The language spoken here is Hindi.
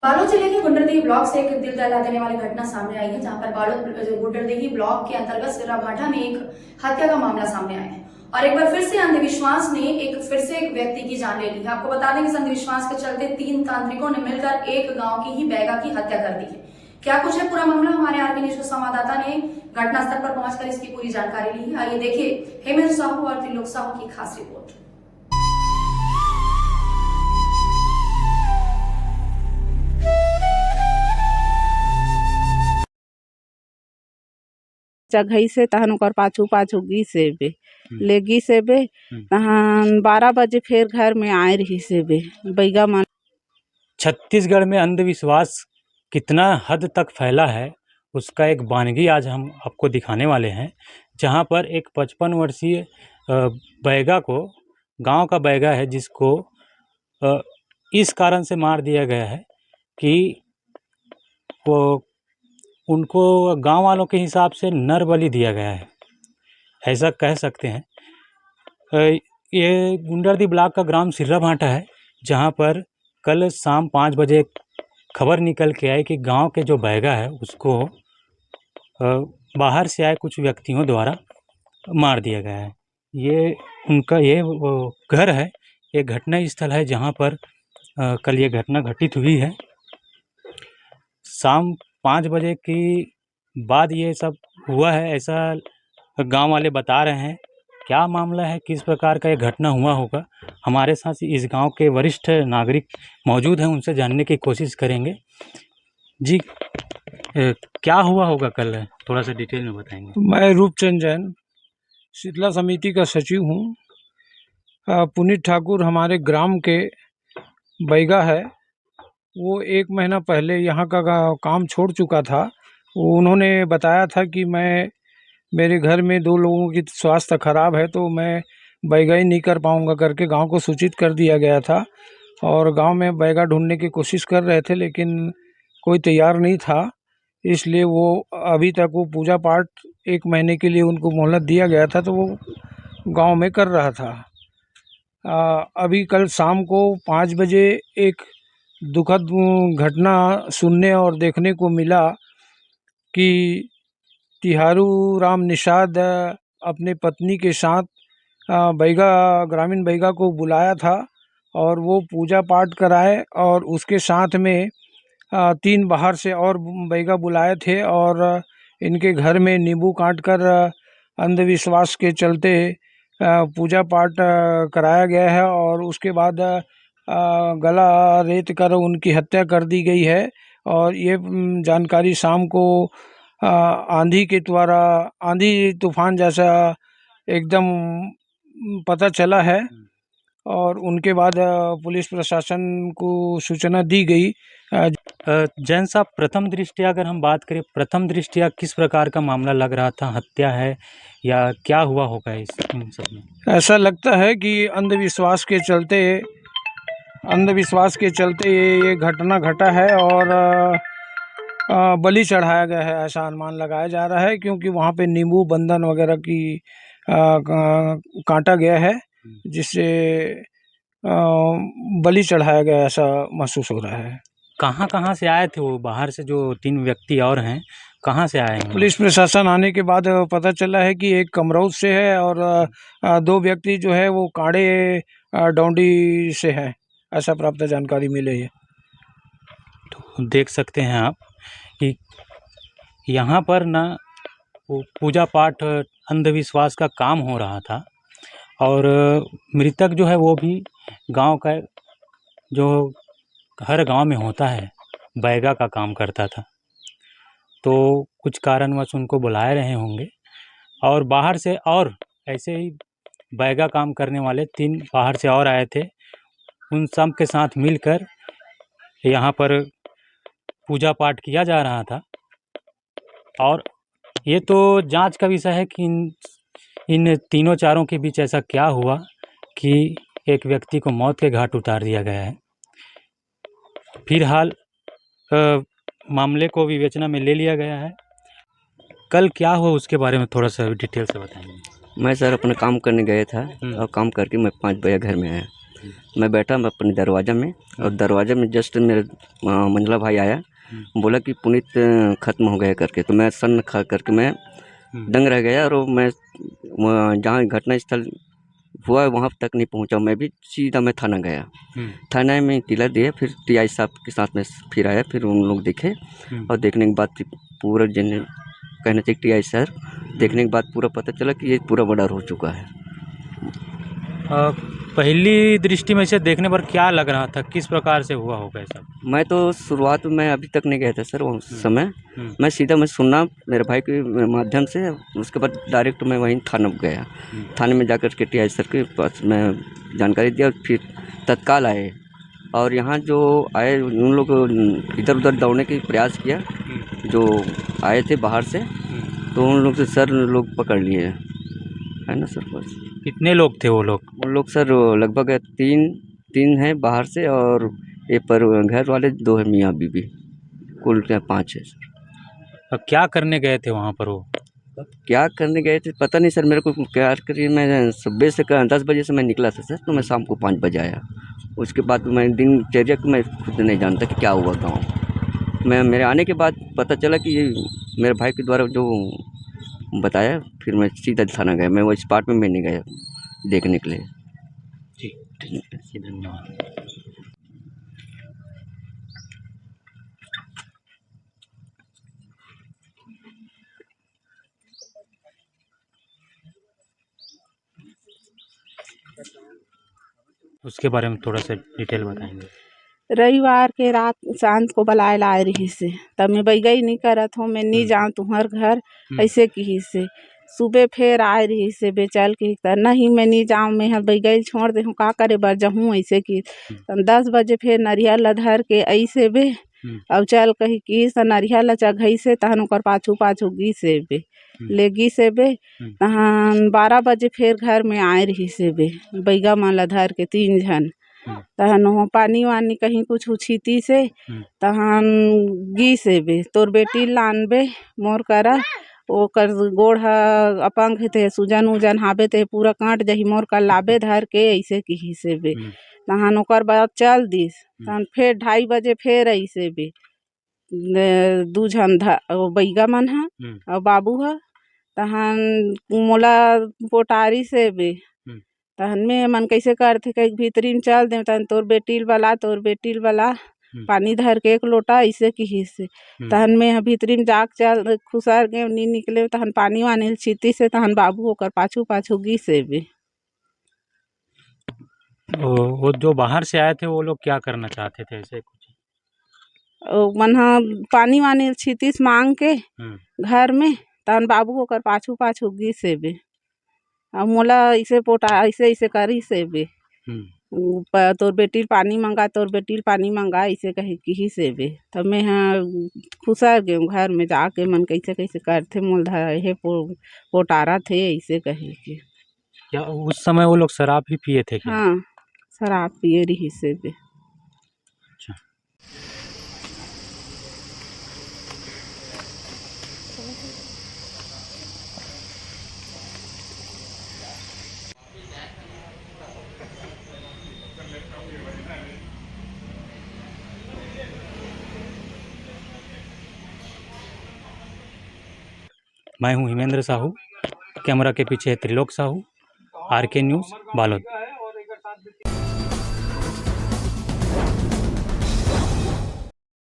बालोद जिले के गुंडरदेही ब्लॉक से एक दिल दहला देने वाली घटना सामने आई है, जहां पर बालोद गुंडरदेही ब्लॉक के अंतर्गत सिराभाठा में एक हत्या का मामला सामने आया है और एक बार फिर से अंधविश्वास ने एक व्यक्ति की जान ले ली है। आपको बता दें कि इस अंधविश्वास के चलते 3 तांत्रिकों ने मिलकर एक गांव की ही बैगा की हत्या कर दी है। क्या कुछ है पूरा मामला, हमारे आरके न्यूज संवाददाता ने घटनास्थल पर पहुंचकर इसकी पूरी जानकारी ली है। आइए देखिए हेमेंद्र साहू और त्रिलोक साहू की खास रिपोर्ट। जगह से तहन ओकर पाछू पाछू गिसेबे ले गिसेबे तहन 12 बजे फिर घर में आए रही सेबे बैगा मन। छत्तीसगढ़ में अंधविश्वास कितना हद तक फैला है उसका एक वानगी आज हम आपको दिखाने वाले हैं, जहां पर एक 55 वर्षीय बैगा को, गांव का बैगा है, जिसको इस कारण से मार दिया गया है कि वो उनको गांव वालों के हिसाब से नर बलि दिया गया है, ऐसा कह सकते हैं। ये गुंडरदेही ब्लॉक का ग्राम सिराभाठा है, जहां पर कल शाम 5 बजे खबर निकल के आई कि गांव के जो बैगा है उसको बाहर से आए कुछ व्यक्तियों द्वारा मार दिया गया है। ये उनका वो घर है, ये घटना स्थल है जहां पर कल ये घटना घटित हुई है। शाम 5 बजे की बाद ये सब हुआ है, ऐसा गांव वाले बता रहे हैं। क्या मामला है, किस प्रकार का ये घटना हुआ होगा, हमारे साथ इस गांव के वरिष्ठ नागरिक मौजूद हैं, उनसे जानने की कोशिश करेंगे। जी, क्या हुआ होगा कल, थोड़ा सा डिटेल में बताएंगे। मैं रूपचंद जैन शीतला समिति का सचिव हूँ। पुनीत ठाकुर हमारे ग्राम के बैगा है, वो 1 महीना पहले यहाँ का काम छोड़ चुका था। उन्होंने बताया था कि मेरे घर में 2 लोगों की स्वास्थ्य खराब है, तो मैं बैगा ही नहीं कर पाऊँगा करके गांव को सूचित कर दिया गया था। और गांव में बैगा ढूंढने की कोशिश कर रहे थे, लेकिन कोई तैयार नहीं था, इसलिए वो अभी तक वो पूजा पाठ 1 महीने के लिए उनको मोहलत दिया गया था, तो वो गांव में कर रहा था। अभी कल शाम को 5 बजे एक दुखद घटना सुनने और देखने को मिला कि तिहारू राम निषाद अपने पत्नी के साथ ग्रामीण बैगा को बुलाया था और वो पूजा पाठ कराए, और उसके साथ में 3 बाहर से और बैगा बुलाए थे और इनके घर में नींबू काट कर अंधविश्वास के चलते पूजा पाठ कराया गया है और उसके बाद गला रेत कर उनकी हत्या कर दी गई है। और ये जानकारी शाम को आंधी के द्वारा, आंधी तूफान जैसा एकदम पता चला है, और उनके बाद पुलिस प्रशासन को सूचना दी गई। जैन साहब, प्रथम दृष्टया अगर हम बात करें, प्रथम दृष्टया किस प्रकार का मामला लग रहा था, हत्या है या क्या हुआ होगा इन सब में? ऐसा लगता है कि अंधविश्वास के चलते ये घटना घटा है और बलि चढ़ाया गया है, ऐसा अनुमान लगाया जा रहा है, क्योंकि वहाँ पे नींबू बंधन वगैरह की काटा गया है, जिससे बलि चढ़ाया गया ऐसा महसूस हो रहा है। कहाँ से आए थे वो, बाहर से जो 3 व्यक्ति और हैं, कहाँ से आए हैं? पुलिस प्रशासन आने के बाद पता चला है कि एक कमरौद से है और 2 व्यक्ति जो है वो काड़े डौंडी से है, ऐसा प्राप्त जानकारी मिली है। तो देख सकते हैं आप कि यहाँ पर ना वो पूजा पाठ, अंधविश्वास का काम हो रहा था, और मृतक जो है वो भी गांव का, जो हर गांव में होता है, बैगा का काम करता था। तो कुछ कारणवश उनको बुलाए रहे होंगे और बाहर से और ऐसे ही बैगा काम करने वाले 3 बाहर से और आए थे, उन सब के साथ मिलकर यहाँ पर पूजा पाठ किया जा रहा था। और ये तो जांच का विषय है कि इन तीनों चारों के बीच ऐसा क्या हुआ कि एक व्यक्ति को मौत के घाट उतार दिया गया है। फिलहाल मामले को विवेचना में ले लिया गया है। कल क्या हुआ उसके बारे में थोड़ा सा डिटेल से बताएंगे। मैं सर अपना काम करने गया था और काम करके मैं 5 बजे घर में आया, मैं बैठा मैं अपने दरवाज़ा में, और दरवाज़ा में जस्ट मेरे मंझला भाई आया, बोला कि पुनीत ख़त्म हो गया करके। तो मैं सन्न खा करके मैं दंग रह गया, और मैं जहाँ घटनास्थल हुआ वहाँ तक नहीं पहुँचा। मैं भी सीधा मैं थाना गया, थाना में इत्तला दिया, फिर टीआई साहब के साथ में फिर आया। फिर उन लोग देखे, और देखने के बाद पूरा जन कहना चाहिए टीआई सर, देखने के बाद पूरा पता चला कि ये पूरा मर्डर हो चुका है। पहली दृष्टि में इसे देखने पर क्या लग रहा था, किस प्रकार से हुआ होगा सब? मैं तो शुरुआत में अभी तक नहीं गया था सर उस समय। मैं सीधा मैं सुनना मेरे भाई के माध्यम से, उसके बाद डायरेक्ट मैं वहीं थाना गया। थाने में जाकर के टीआई सर के पास मैं जानकारी दिया, फिर तत्काल आए, और यहाँ जो आए उन लोग इधर उधर दौड़ने की प्रयास किया, जो आए थे बाहर से, तो उन लोग से सर लोग पकड़ लिए, है ना सर। बस कितने लोग थे वो लोग? उन लोग सर लगभग तीन हैं बाहर से, और एक पर घर वाले 2 हैं मियाँ बीबी, कुल क्या 5 है सर। क्या करने गए थे वहाँ पर वो? क्या करने गए थे पता नहीं सर मेरे को। क्या करिए, मैं सुबह से 10 बजे से मैं निकला था सर, तो मैं शाम को 5 बजे आया। उसके बाद मैं दिनचर्या को मैं खुद नहीं जानता कि क्या हुआ गाँव में। मेरे आने के बाद पता चला कि ये मेरे भाई के द्वारा जो बताया, फिर मैं सीधा थाना गया। मैं वो स्पॉट में मैं नहीं गया देखने के लिए। ठीक है, धन्यवाद। उसके बारे में थोड़ा सा डिटेल बताएंगे? रविवार के रात शांत को बुलाए लाए रही से, तब मैं बैग ही नहीं करत हूँ, मैं नहीं जाऊँ तुम्हार घर, ऐसे की से। सुबह फिर आए रही से बेचल की, नहीं मैं नहीं जाऊँ, मैं यहाँ बैग छोड़ दे हूँ, का करे बर जाऊँ ऐसे की। 10 बजे फिर नरियल ला धर के ऐसे बे, अब चल कही की नरियल ला चघई से, तहन ओकर पाछू पाछू गी से बे, ले गी से बे, तहन 12 बजे फिर घर में आए रही से बे, बैगा मन ला धर के 3 जन। तहन वहाँ पानी वानी कहीं कुछ उछीती से, तहन गी से बे, तोर बेटी लानबे मोर करा, ओकर गोड़ ह अपंग थे, सूजन उजन हाबे ते पूरा काट जही मोर कर लाबे धर के ऐसे की से बे। तहन ओकर बाद चल दिस, तहन फिर 2:30 बजे फिर ऐसे बे 2 जन बैगा मन ह और बाबू ह, तहन मोला पोटारी से बे। तहन में मन कैसे करथे कई भीतरी में चल दे, तहन तोर बेटी वाला पानी धर के 1 लोटा ऐसे की से। तहन में भीतरी में जाक चल खुसर गए, नहीं निकले, तहन पानी वानी छीती से, तहन बाबू ओकर पाछू पाछू गी से बे। वो जो बाहर से आए थे वो लोग क्या करना चाहते थे ऐसे कुछ? मन पानी वानी छीतीस मांग के घर में, तहन बाबू ओकर पाछू पाछू गी से बे, और मोला ऐसे पोटा ऐसे करी से बे। तोर बेटी पानी मंगा ऐसे कहे की से बे। तब मैं हाँ खुसर गए घर में जाके, मन कैसे करथे मोल हे पोटारा थे ऐसे कहे के। क्या उस समय वो लोग शराब भी पिए थे क्या? हाँ शराब पिए रही से बे। अच्छा। मैं हूं हिमेंद्र साहू, कैमरा के पीछे त्रिलोक साहू, आरके न्यूज़ बालोद।